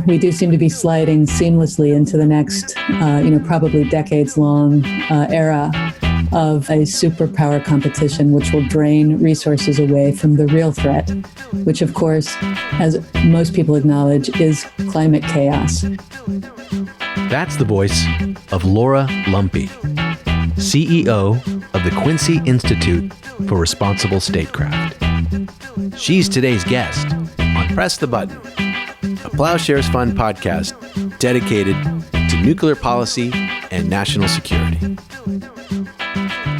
We do seem to be sliding seamlessly into the next, probably decades-long era of a superpower competition, which will drain resources away from the real threat, which, of course, as most people acknowledge, is climate chaos. That's the voice of Lora Lumpe, CEO of the Quincy Institute for Responsible Statecraft. She's today's guest on Press the Button, a Plowshares Fund podcast dedicated to nuclear policy and national security.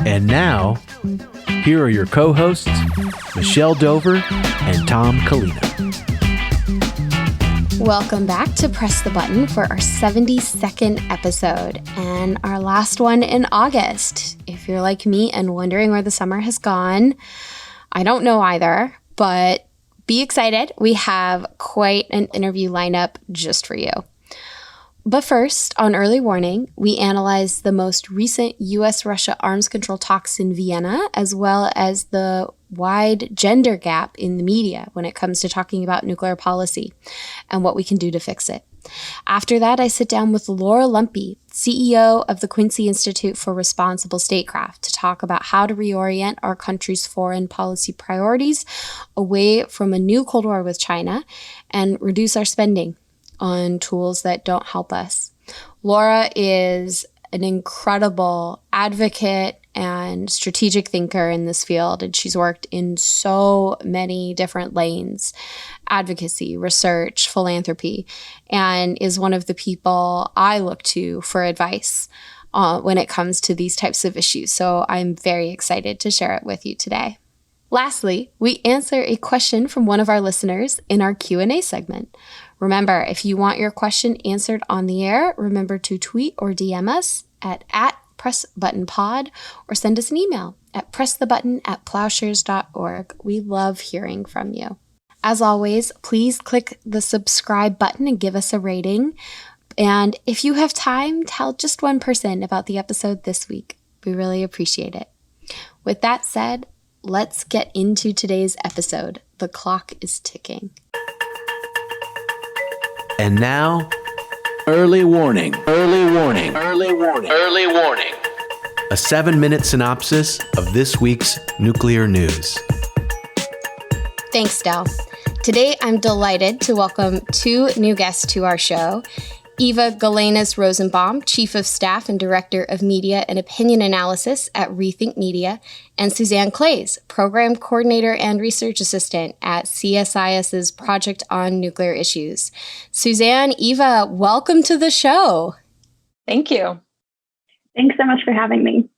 And now, here are your co-hosts, Michelle Dover and Tom Kalina. Welcome back to Press the Button for our 72nd episode and our last one in August. If you're like me and wondering where the summer has gone, I don't know either, but be excited. We have quite an interview lineup just for you. But first, on early warning, we analyzed the most recent U.S.-Russia arms control talks in Vienna, as well as the wide gender gap in the media when it comes to talking about nuclear policy and what we can do to fix it. After that, I sit down with Lora Lumpe, CEO of the Quincy Institute for Responsible Statecraft, to talk about how to reorient our country's foreign policy priorities away from a new Cold War with China and reduce our spending on tools that don't help us. Lora is an incredible advocate and strategic thinker in this field, and she's worked in so many different lanes: advocacy, research, philanthropy, and is one of the people I look to for advice when it comes to these types of issues. So I'm very excited to share it with you today. Lastly, we answer a question from one of our listeners in our Q&A segment. Remember, if you want your question answered on the air, remember to tweet or DM us at PressButtonPod or send us an email at pressthebutton@plowshares.org. We love hearing from you. As always, please click the subscribe button and give us a rating. And if you have time, tell just one person about the episode this week. We really appreciate it. With that said, let's get into today's episode. The clock is ticking. And now, early warning. A 7-minute synopsis of this week's nuclear news. Thanks, Del. Today, I'm delighted to welcome two new guests to our show. Eva Galanes-Rosenbaum, Chief of Staff and Director of Media and Opinion Analysis at ReThink Media, and Suzanne Claeys, Program Coordinator and Research Assistant at CSIS's Project on Nuclear Issues. Suzanne, Eva, welcome to the show. Thank you. Thanks so much for having me.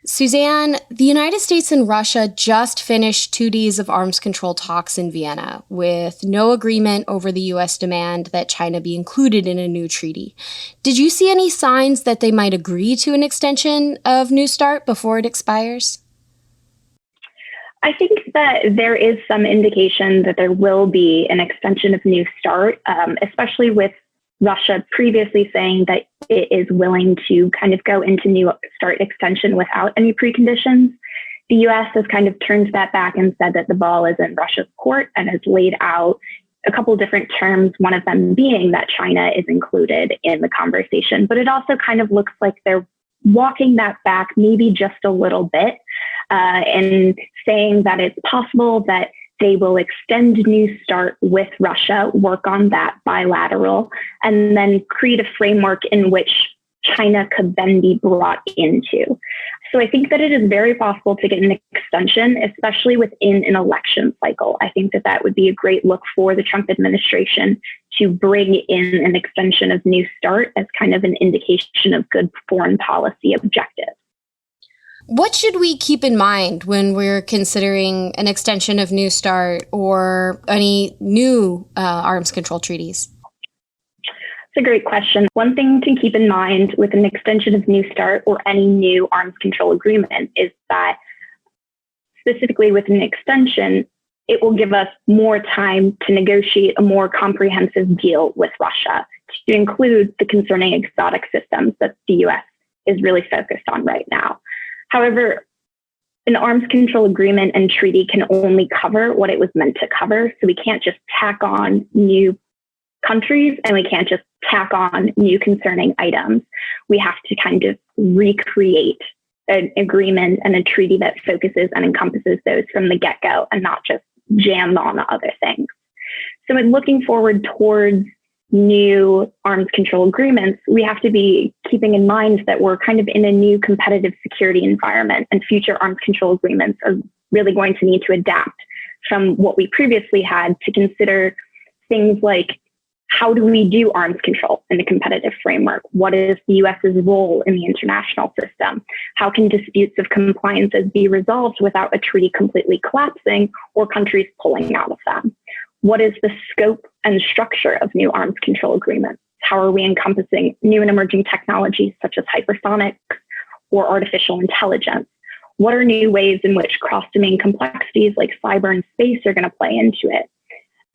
Suzanne, the United States and Russia just finished 2 days of arms control talks in Vienna with no agreement over the U.S. demand that China be included in a new treaty. Did you see any signs that they might agree to an extension of New START before it expires? I think that there is some indication that there will be an extension of New START, especially with Russia previously saying that it is willing to kind of go into New START extension without any preconditions. The U.S. has kind of turned that back and said that the ball is in Russia's court and has laid out a couple different terms, one of them being that China is included in the conversation. But it also kind of looks like they're walking that back maybe just a little bit and saying that it's possible that they will extend New START with Russia, work on that bilateral, and then create a framework in which China could then be brought into. So I think that it is very possible to get an extension, especially within an election cycle. I think that that would be a great look for the Trump administration to bring in an extension of New START as kind of an indication of good foreign policy objectives. What should we keep in mind when we're considering an extension of New START or any new arms control treaties? It's a great question. One thing to keep in mind with an extension of New START or any new arms control agreement is that specifically with an extension, it will give us more time to negotiate a more comprehensive deal with Russia to include the concerning exotic systems that the U.S. is really focused on right now. However, an arms control agreement and treaty can only cover what it was meant to cover. So we can't just tack on new countries, and we can't just tack on new concerning items. We have to kind of recreate an agreement and a treaty that focuses and encompasses those from the get-go and not just jam on other things. So in looking forward towards new arms control agreements, we have to be keeping in mind that we're kind of in a new competitive security environment, and future arms control agreements are really going to need to adapt from what we previously had to consider things like, how do we do arms control in the competitive framework? What is the US's role in the international system? How can disputes of compliances be resolved without a treaty completely collapsing or countries pulling out of them? What is the scope and structure of new arms control agreements? How are we encompassing new and emerging technologies such as hypersonics or artificial intelligence? What are new ways in which cross-domain complexities like cyber and space are going to play into it?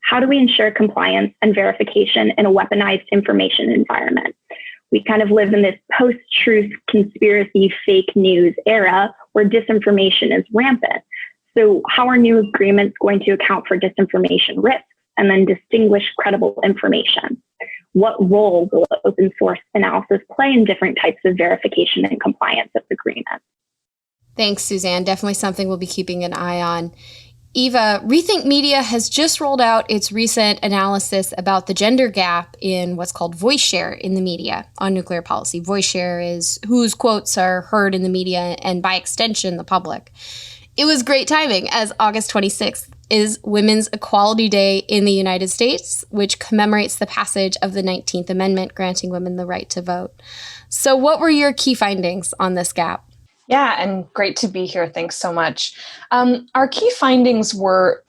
How do we ensure compliance and verification in a weaponized information environment? We kind of live in this post-truth conspiracy fake news era where disinformation is rampant. So how are new agreements going to account for disinformation risks and then distinguish credible information? What role will open source analysis play in different types of verification and compliance of agreements? Thanks, Suzanne. Definitely something we'll be keeping an eye on. Eva, ReThink Media has just rolled out its recent analysis about the gender gap in what's called voice share in the media on nuclear policy. Voice share is whose quotes are heard in the media and by extension, the public. It was great timing, as August 26th is Women's Equality Day in the United States, which commemorates the passage of the 19th Amendment granting women the right to vote. So what were your key findings on this gap? Yeah, and great to be here. Thanks so much. Our key findings were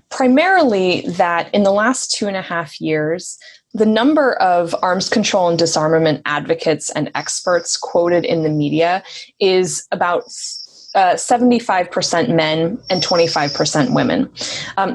primarily that in the last 2.5 years, the number of arms control and disarmament advocates and experts quoted in the media is about 75% men and 25% women.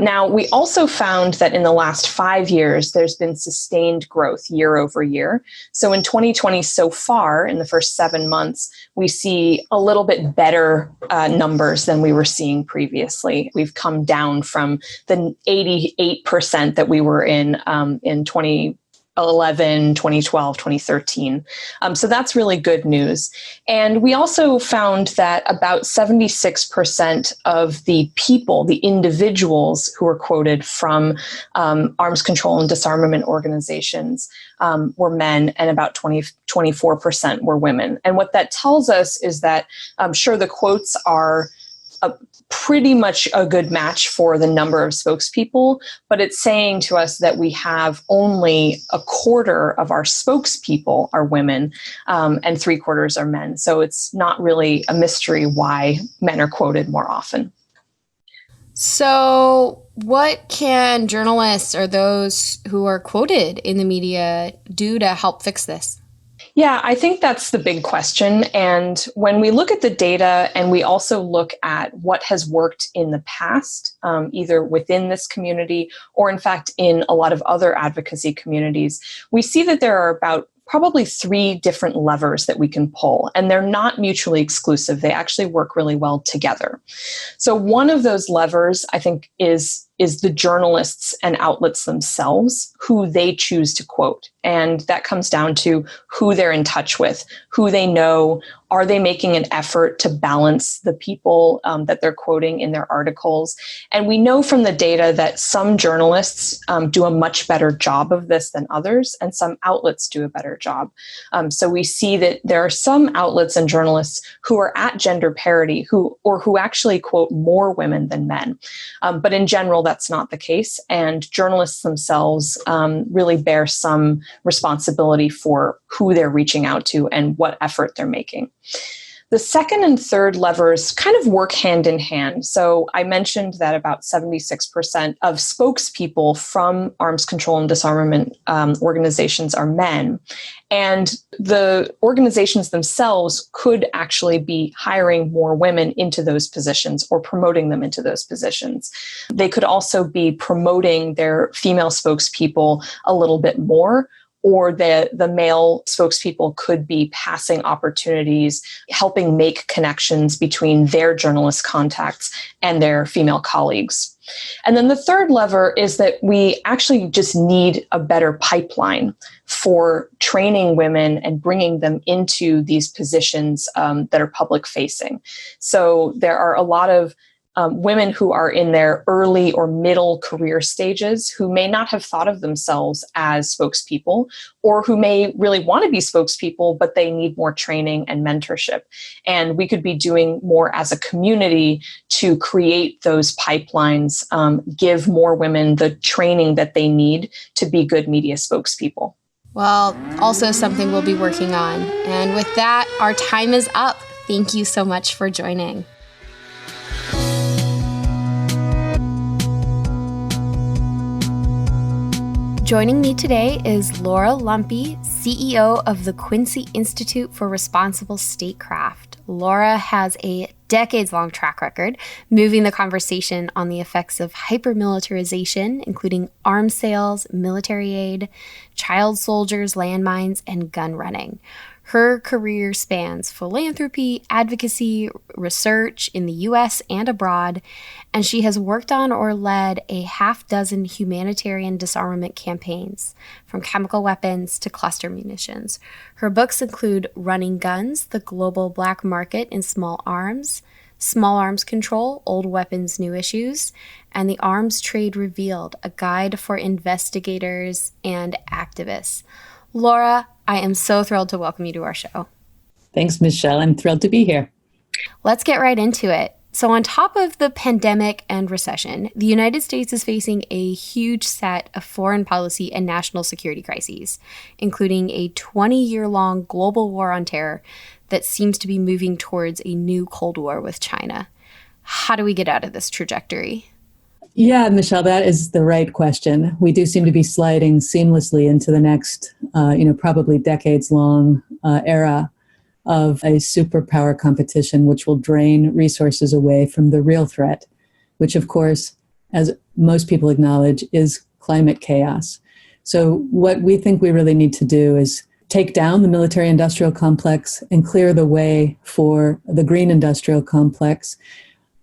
Now, we also found that in the last 5 years, there's been sustained growth year over year. So in 2020 so far, in the first 7 months, we see a little bit better numbers than we were seeing previously. We've come down from the 88% that we were in 2011, 2012, 2013. So that's really good news. And we also found that about 76% of the people, the individuals who were quoted from arms control and disarmament organizations were men, and about 24% were women. And what that tells us is that, sure, the quotes are pretty much a good match for the number of spokespeople, but it's saying to us that we have only a quarter of our spokespeople are women, and 3/4 are men. So it's not really a mystery why men are quoted more often. So what can journalists or those who are quoted in the media do to help fix this? Yeah, I think that's the big question. And when we look at the data and we also look at what has worked in the past, either within this community or in fact in a lot of other advocacy communities, we see that there are about probably 3 different levers that we can pull, and they're not mutually exclusive. They actually work really well together. So one of those levers, I think, is the journalists and outlets themselves, who they choose to quote. And that comes down to who they're in touch with, who they know. Are they making an effort to balance the people that they're quoting in their articles? And we know from the data that some journalists do a much better job of this than others, and some outlets do a better job. So we see that there are some outlets and journalists who are at gender parity, who actually quote more women than men. But in general, that's not the case. And journalists themselves really bear some responsibility for who they're reaching out to and what effort they're making. The second and third levers kind of work hand in hand. So I mentioned that about 76% of spokespeople from arms control and disarmament organizations are men. And the organizations themselves could actually be hiring more women into those positions or promoting them into those positions. They could also be promoting their female spokespeople a little bit more, or the male spokespeople could be passing opportunities, helping make connections between their journalist contacts and their female colleagues. And then the third lever is that we actually just need a better pipeline for training women and bringing them into these positions that are public facing. So there are a lot of women who are in their early or middle career stages who may not have thought of themselves as spokespeople, or who may really want to be spokespeople, but they need more training and mentorship. And we could be doing more as a community to create those pipelines, give more women the training that they need to be good media spokespeople. Well, also something we'll be working on. And with that, our time is up. Thank you so much for joining. Joining me today is Lora Lumpe, CEO of the Quincy Institute for Responsible Statecraft. Lora has a decades-long track record moving the conversation on the effects of hypermilitarization, including arms sales, military aid, child soldiers, landmines, and gun running. Her career spans philanthropy, advocacy, research in the U.S. and abroad, and she has worked on or led a half-dozen humanitarian disarmament campaigns, from chemical weapons to cluster munitions. Her books include Running Guns, The Global Black Market in Small Arms, Small Arms Control, Old Weapons, New Issues, and The Arms Trade Revealed, a guide for investigators and activists. Lora, I am so thrilled to welcome you to our show. Thanks, Michelle. I'm thrilled to be here. Let's get right into it. So on top of the pandemic and recession, the United States is facing a huge set of foreign policy and national security crises, including a 20-year-long global war on terror that seems to be moving towards a new Cold War with China. How do we get out of this trajectory? Yeah, Michelle, that is the right question. We do seem to be sliding seamlessly into the next, probably decades-long era of a superpower competition, which will drain resources away from the real threat, which, of course, as most people acknowledge, is climate chaos. So what we think we really need to do is take down the military-industrial complex and clear the way for the green industrial complex.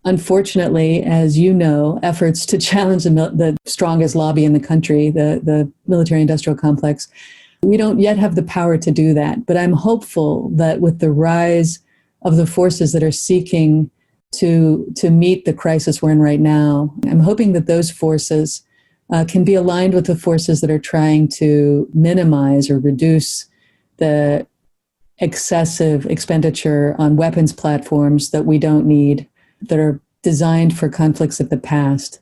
Unfortunately, as you know, efforts to challenge the strongest lobby in the country, the military-industrial complex, we don't yet have the power to do that. But I'm hopeful that with the rise of the forces that are seeking to meet the crisis we're in right now, I'm hoping that those forces can be aligned with the forces that are trying to minimize or reduce the excessive expenditure on weapons platforms that we don't need, that are designed for conflicts of the past,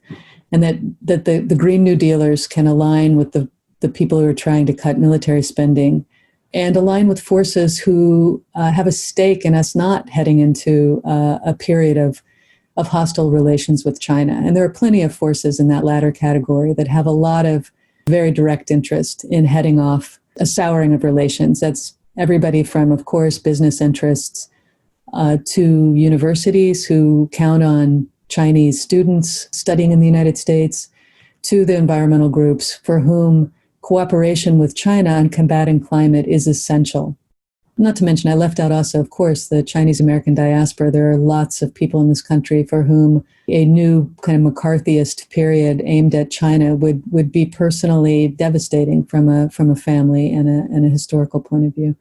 and that the Green New Dealers can align with the people who are trying to cut military spending and align with forces who have a stake in us not heading into a period of hostile relations with China. And there are plenty of forces in that latter category that have a lot of very direct interest in heading off a souring of relations. That's everybody from, of course, business interests to universities who count on Chinese students studying in the United States, to the environmental groups for whom cooperation with China on combating climate is essential. Not to mention, I left out also, of course, the Chinese American diaspora. There are lots of people in this country for whom a new kind of McCarthyist period aimed at China would be personally devastating from a family and a historical point of view.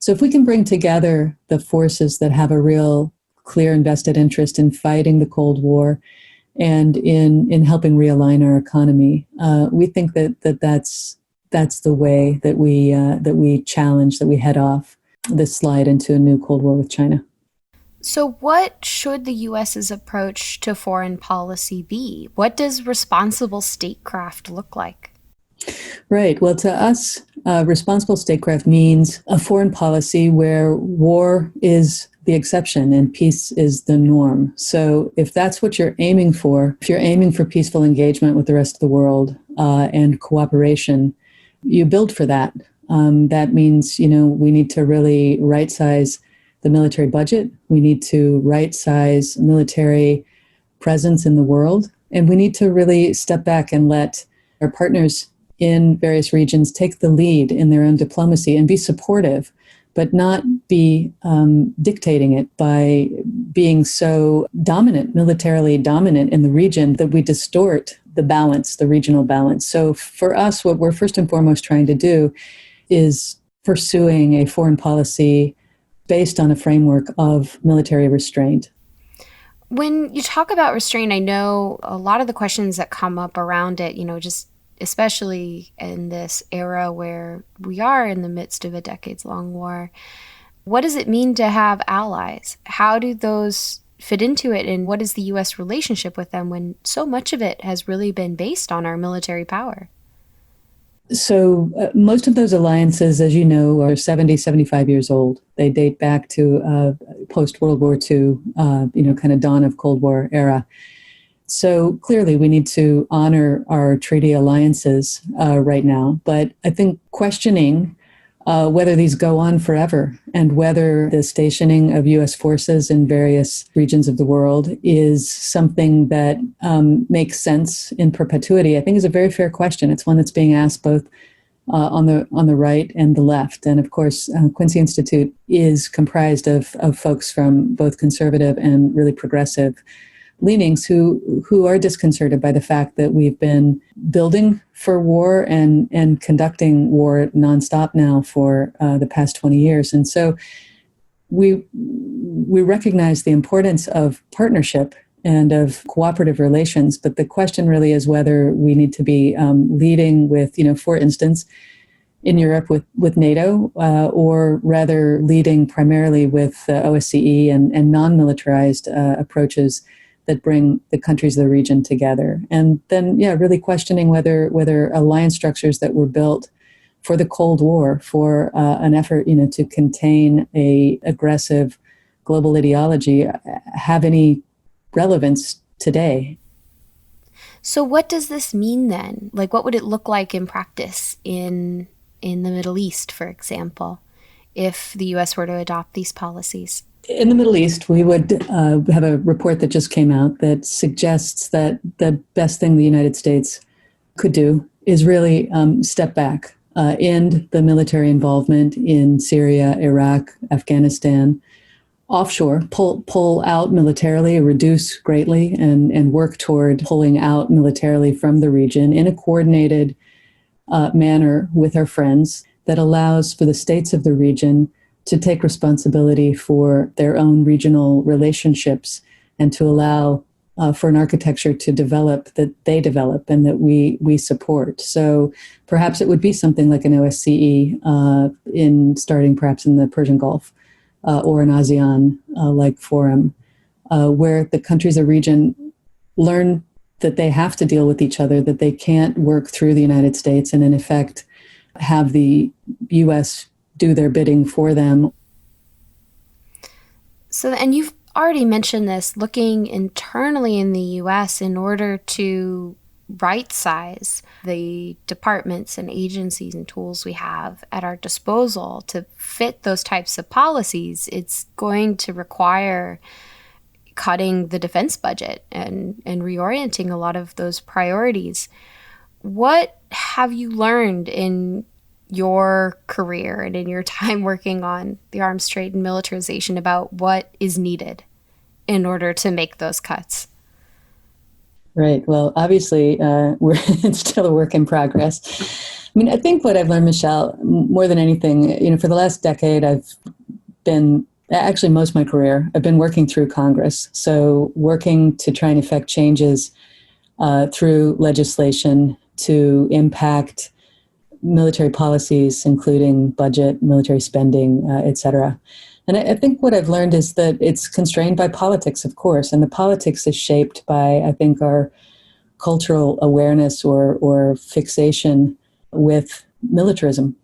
So if we can bring together the forces that have a real clear and vested interest in fighting the Cold War and in helping realign our economy, we think that's the way that we challenge, that we head off this slide into a new Cold War with China. So what should the U.S.'s approach to foreign policy be? What does responsible statecraft look like? Right. Well, to us, responsible statecraft means a foreign policy where war is the exception and peace is the norm. So if that's what you're aiming for, if you're aiming for peaceful engagement with the rest of the world and cooperation, you build for that. That means, we need to really right-size the military budget. We need to right-size military presence in the world. And we need to really step back and let our partners in various regions take the lead in their own diplomacy and be supportive, but not be dictating it by being so dominant, militarily dominant in the region that we distort the balance, the regional balance. So for us, what we're first and foremost trying to do is pursuing a foreign policy based on a framework of military restraint. When you talk about restraint, I know a lot of the questions that come up around it, just especially in this era where we are in the midst of a decades-long war. What does it mean to have allies? How do those fit into it? And what is the U.S. relationship with them when so much of it has really been based on our military power? So most of those alliances, as you know, are 70, 75 years old. They date back to post-World War II, kind of dawn of Cold War era. So clearly we need to honor our treaty alliances right now. But I think questioning whether these go on forever and whether the stationing of U.S. forces in various regions of the world is something that makes sense in perpetuity, I think is a very fair question. It's one that's being asked both on the right and the left. And of course, Quincy Institute is comprised of folks from both conservative and really progressive leanings who are disconcerted by the fact that we've been building for war and conducting war nonstop now for the past 20 years. And so we recognize the importance of partnership and of cooperative relations, but the question really is whether we need to be leading with, for instance, in Europe with NATO, or rather leading primarily with OSCE and non-militarized approaches that bring the countries of the region together. And then, really questioning whether alliance structures that were built for the Cold War, for an effort, to contain a aggressive global ideology, have any relevance today. So what does this mean then? Like, what would it look like in practice in the Middle East, for example, if the U.S. were to adopt these policies? In the Middle East, we would have a report that just came out that suggests that the best thing the United States could do is really step back, end the military involvement in Syria, Iraq, Afghanistan, offshore, pull out militarily, reduce greatly, and work toward pulling out militarily from the region in a coordinated manner with our friends that allows for the states of the region to take responsibility for their own regional relationships and to allow for an architecture to develop that they develop and that we support. So perhaps it would be something like an OSCE starting perhaps in the Persian Gulf or an ASEAN-like forum where the countries of the region learn that they have to deal with each other, that they can't work through the United States and in effect have the U.S. do their bidding for them. So, and you've already mentioned this, looking internally in the U.S. in order to right-size the departments and agencies and tools we have at our disposal to fit those types of policies, it's going to require cutting the defense budget and reorienting a lot of those priorities. What have you learned in your career and in your time working on the arms trade and militarization about what is needed in order to make those cuts? Right. Well, obviously, it's still a work in progress. I mean, I think what I've learned, Michelle, more than anything, for the last decade, actually most of my career, I've been working through Congress. So working to try and effect changes through legislation to impact military policies, including budget, military spending, et cetera. And I think what I've learned is that it's constrained by politics, of course, and the politics is shaped by, I think, our cultural awareness or fixation with militarism.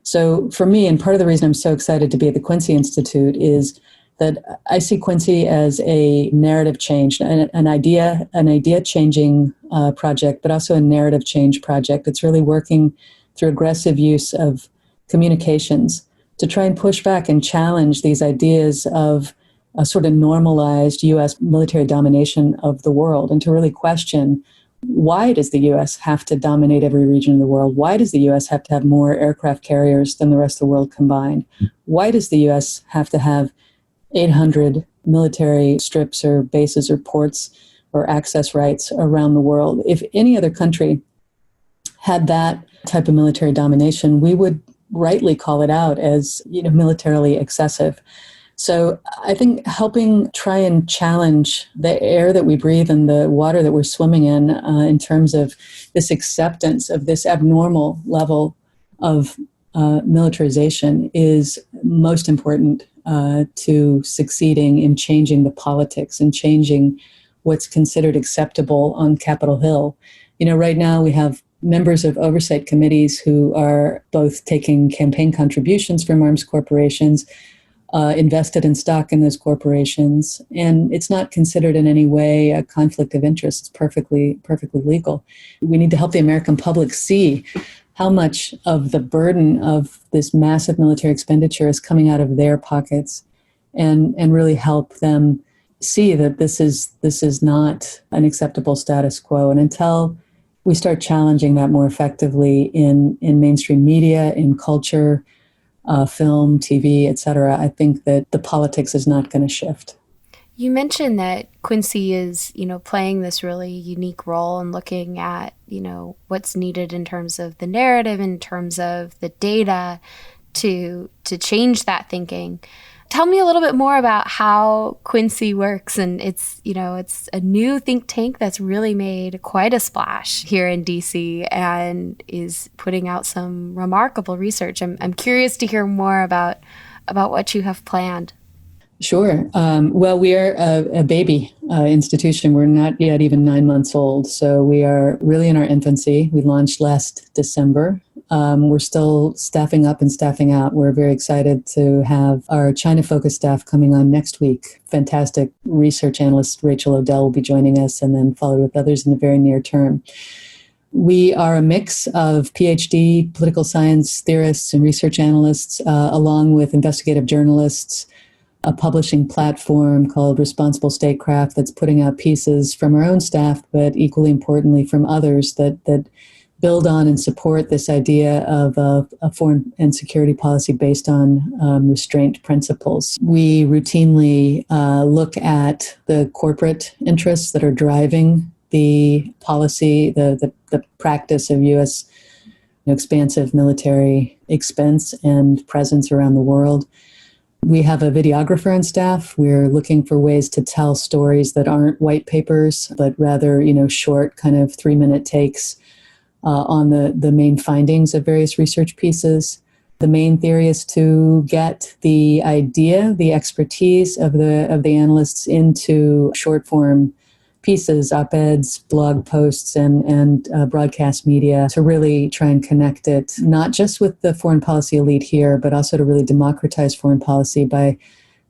So for me, and part of the reason I'm so excited to be at the Quincy Institute is that I see Quincy as a narrative change, an idea changing project, but also a narrative change project. It's really working through aggressive use of communications to try and push back and challenge these ideas of a sort of normalized U.S. military domination of the world and to really question Why does the U.S. have to dominate every region of the world? Why does the U.S. have to have more aircraft carriers than the rest of the world combined? Why does the U.S. have to have 800 military strips or bases or ports or access rights around the world? If any other country had that type of military domination, we would rightly call it out as, militarily excessive. So I think helping try and challenge the air that we breathe and the water that we're swimming in terms of this acceptance of this abnormal level of militarization is most important to succeeding in changing the politics and changing what's considered acceptable on Capitol Hill. Right now we have members of oversight committees who are both taking campaign contributions from arms corporations, invested in stock in those corporations, and it's not considered in any way a conflict of interest. It's perfectly legal. We need to help the American public see how much of the burden of this massive military expenditure is coming out of their pockets, and really help them see that this is not an acceptable status quo. And until we start challenging that more effectively in mainstream media, in culture, film, TV, et cetera, I think that the politics is not going to shift. You mentioned that Quincy is, playing this really unique role and looking at, what's needed in terms of the narrative, in terms of the data to change that thinking. Tell me a little bit more about how Quincy works. And it's a new think tank that's really made quite a splash here in DC and is putting out some remarkable research. I'm curious to hear more about what you have planned. Sure. Well, we are a baby institution. We're not yet even 9 months old. So we are really in our infancy. We launched last December. We're still staffing up and staffing out. We're very excited to have our China-focused staff coming on next week. Fantastic research analyst Rachel Odell will be joining us, and then followed with others in the very near term. We are a mix of PhD political science theorists and research analysts, along with investigative journalists, a publishing platform called Responsible Statecraft that's putting out pieces from our own staff, but equally importantly from others that build on and support this idea of a foreign and security policy based on restraint principles. We routinely look at the corporate interests that are driving the policy, the practice of U.S. expansive military expense and presence around the world. We have a videographer on staff. We're looking for ways to tell stories that aren't white papers, but rather, short kind of 3-minute takes on the main findings of various research pieces. The main theory is to get the idea, the expertise of the analysts into short form pieces, op-eds, blog posts, and broadcast media to really try and connect it, not just with the foreign policy elite here, but also to really democratize foreign policy by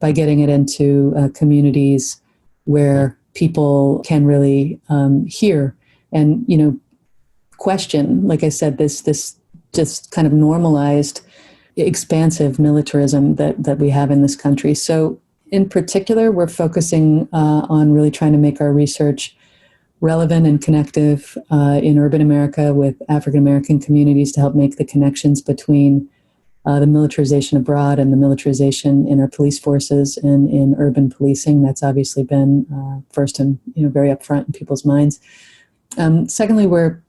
getting it into communities where people can really hear and, question, like I said, this just kind of normalized, expansive militarism that we have in this country. So in particular, we're focusing on really trying to make our research relevant and connective in urban America with African American communities to help make the connections between the militarization abroad and the militarization in our police forces and in urban policing. That's obviously been first and very upfront in people's minds. Secondly, we're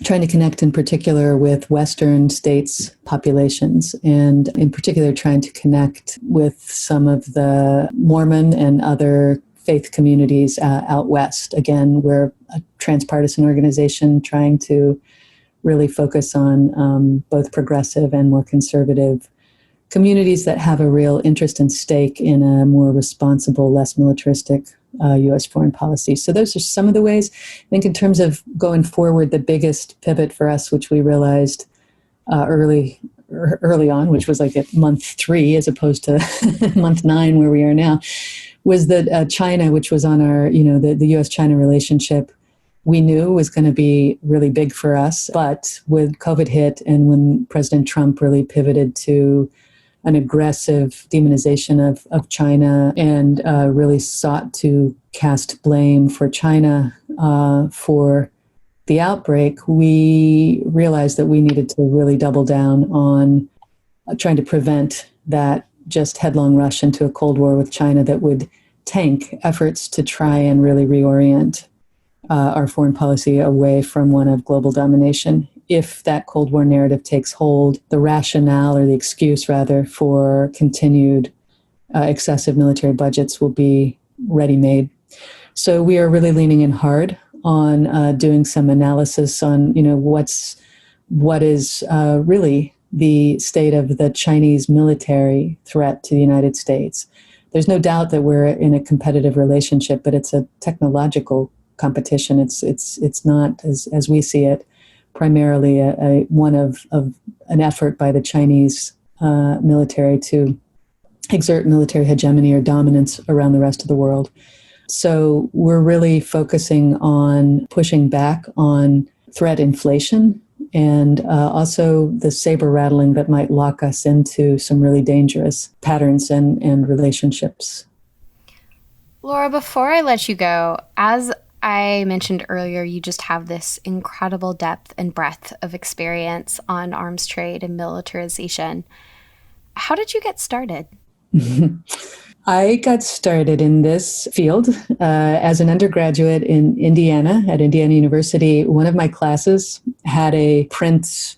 trying to connect in particular with Western states' populations, and in particular trying to connect with some of the Mormon and other faith communities out west. Again, we're a transpartisan organization trying to really focus on both progressive and more conservative communities that have a real interest and stake in a more responsible, less militaristic U.S. foreign policy. So those are some of the ways. I think in terms of going forward, the biggest pivot for us, which we realized early on, which was like at month 3 as opposed to month 9 where we are now, was that China, which was on our, the U.S.-China relationship, we knew was going to be really big for us. But with COVID hit and when President Trump really pivoted to an aggressive demonization of China and really sought to cast blame for China for the outbreak, we realized that we needed to really double down on trying to prevent that just headlong rush into a Cold War with China that would tank efforts to try and really reorient our foreign policy away from one of global domination. If that Cold War narrative takes hold, the rationale, or the excuse rather, for continued excessive military budgets will be ready-made. So we are really leaning in hard on doing some analysis on, what is really the state of the Chinese military threat to the United States. There's no doubt that we're in a competitive relationship, but it's a technological competition. It's not, as we see it, primarily one of an effort by the Chinese military to exert military hegemony or dominance around the rest of the world. So we're really focusing on pushing back on threat inflation and also the saber rattling that might lock us into some really dangerous patterns and relationships. Lora, before I let you go, as I mentioned earlier, you just have this incredible depth and breadth of experience on arms trade and militarization. How did you get started? I got started in this field as an undergraduate in Indiana at Indiana University. One of my classes had a print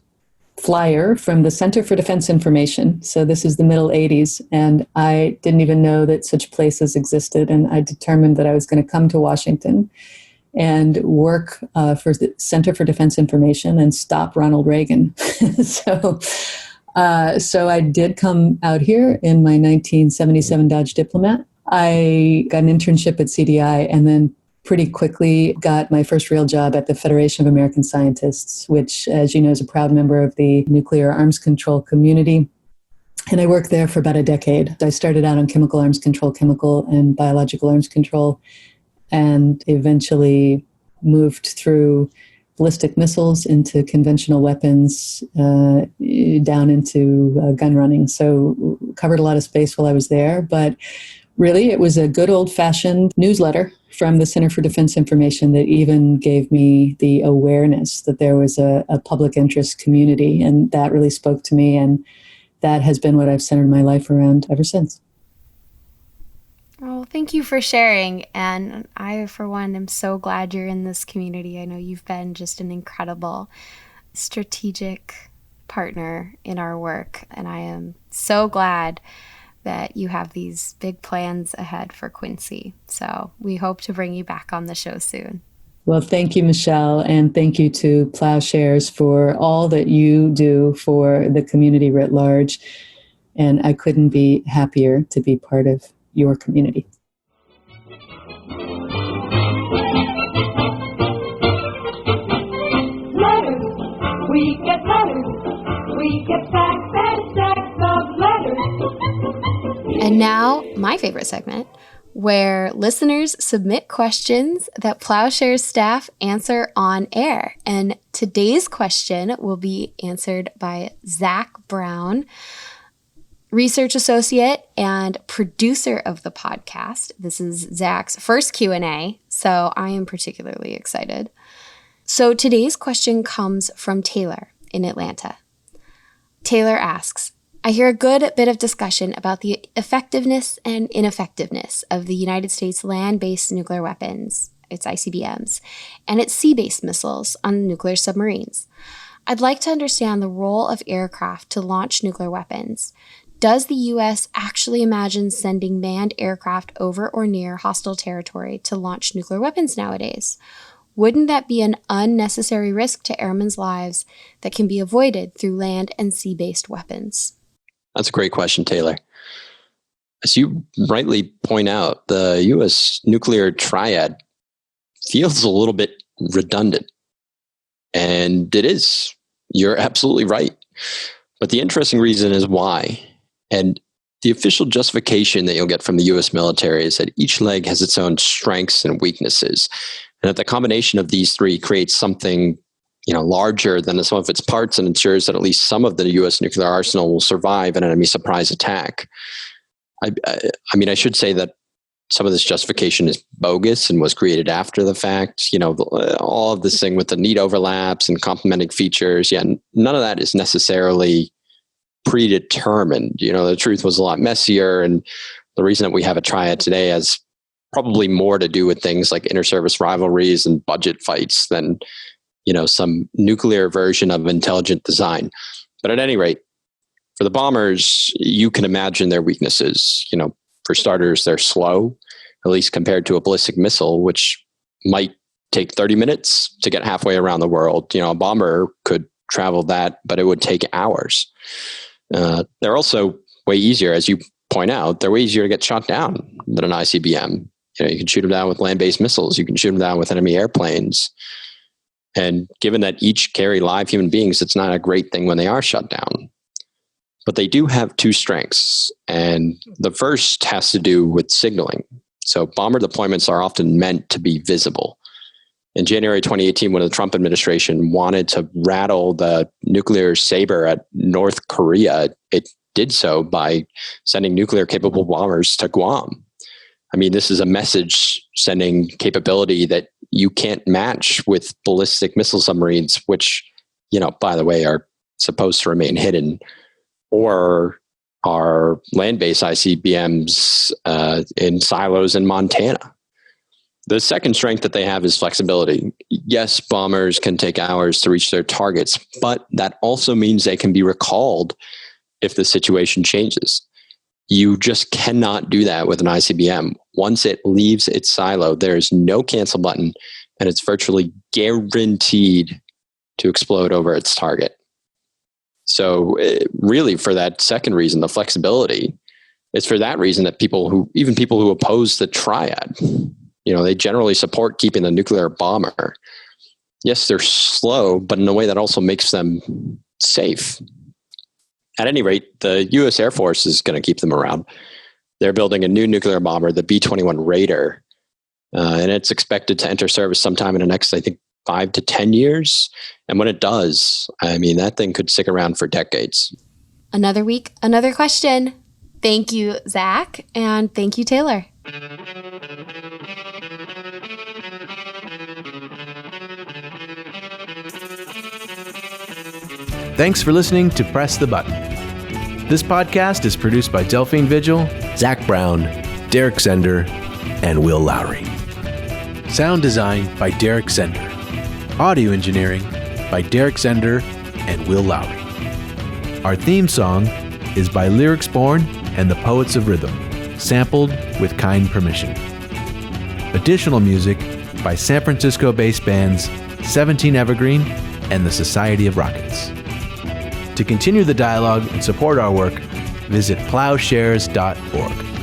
flyer from the Center for Defense Information. So this is the middle 80s, and I didn't even know that such places existed. And I determined that I was going to come to Washington and work for the Center for Defense Information and stop Ronald Reagan. So I did come out here in my 1977 Dodge Diplomat. I got an internship at CDI and then pretty quickly got my first real job at the Federation of American Scientists, which, as you know, is a proud member of the nuclear arms control community. And I worked there for about a decade. I started out on chemical arms control, chemical and biological arms control, and eventually moved through ballistic missiles into conventional weapons, down into gun running. So covered a lot of space while I was there. But really, it was a good old-fashioned newsletter from the Center for Defense Information that even gave me the awareness that there was a public interest community. And that really spoke to me. And that has been what I've centered my life around ever since. Oh, thank you for sharing. And I, for one, am so glad you're in this community. I know you've been just an incredible strategic partner in our work. And I am so glad that you have these big plans ahead for Quincy. So we hope to bring you back on the show soon. Well, thank you, Michelle. And thank you to Plowshares for all that you do for the community writ large. And I couldn't be happier to be part of your community. Letters, we get stacks and stacks of letters. And now, my favorite segment, where listeners submit questions that Plowshares staff answer on air. And today's question will be answered by Zach Brown, research associate and producer of the podcast. This is Zach's first Q&A, so I am particularly excited. So today's question comes from Taylor in Atlanta. Taylor asks, I hear a good bit of discussion about the effectiveness and ineffectiveness of the United States land-based nuclear weapons, its ICBMs, and its sea-based missiles on nuclear submarines. I'd like to understand the role of aircraft to launch nuclear weapons. Does the U.S. actually imagine sending manned aircraft over or near hostile territory to launch nuclear weapons nowadays? Wouldn't that be an unnecessary risk to airmen's lives that can be avoided through land and sea-based weapons? That's a great question, Taylor. As you rightly point out, the U.S. nuclear triad feels a little bit redundant. And it is. You're absolutely right. But the interesting reason is why. And the official justification that you'll get from the U.S. military is that each leg has its own strengths and weaknesses, and that the combination of these three creates something, larger than the sum of its parts, and ensures that at least some of the U.S. nuclear arsenal will survive an enemy surprise attack. I should say that some of this justification is bogus and was created after the fact. All of this thing with the neat overlaps and complementing features. Yeah, none of that is necessarily predetermined. The truth was a lot messier. And the reason that we have a triad today has probably more to do with things like inter-service rivalries and budget fights than, some nuclear version of intelligent design. But at any rate, for the bombers, you can imagine their weaknesses. For starters, they're slow, at least compared to a ballistic missile, which might take 30 minutes to get halfway around the world. A bomber could travel that, but it would take hours. They're also way easier, as you point out, they're way easier to get shot down than an ICBM. You can shoot them down with land-based missiles. You can shoot them down with enemy airplanes. And given that each carry live human beings, it's not a great thing when they are shut down. But they do have two strengths. And the first has to do with signaling. So bomber deployments are often meant to be visible. In January 2018, when the Trump administration wanted to rattle the nuclear saber at North Korea, it did so by sending nuclear-capable bombers to Guam. This is a message-sending capability that you can't match with ballistic missile submarines, which, by the way, are supposed to remain hidden, or are land-based ICBMs in silos in Montana. The second strength that they have is flexibility. Yes, bombers can take hours to reach their targets, but that also means they can be recalled if the situation changes. You just cannot do that with an ICBM. Once it leaves its silo, there is no cancel button, and it's virtually guaranteed to explode over its target. So really, for that second reason, the flexibility, it's for that reason that people who oppose the triad, they generally support keeping the nuclear bomber. Yes, they're slow, but in a way that also makes them safe. At any rate, the U.S. Air Force is going to keep them around. They're building a new nuclear bomber, the B-21 Raider, and it's expected to enter service sometime in the next, 5 to 10 years. And when it does, that thing could stick around for decades. Another week, another question. Thank you, Zach, and thank you, Taylor. Thanks for listening to Press the Button. This podcast is produced by Delphine Vigil, Zach Brown, Derek Sender, and Will Lowry. Sound design by Derek Sender. Audio engineering by Derek Sender and Will Lowry. Our theme song is by Lyrics Born and the Poets of Rhythm, sampled with kind permission. Additional music by San Francisco-based bands 17 Evergreen and the Society of Rockets. To continue the dialogue and support our work, visit plowshares.org.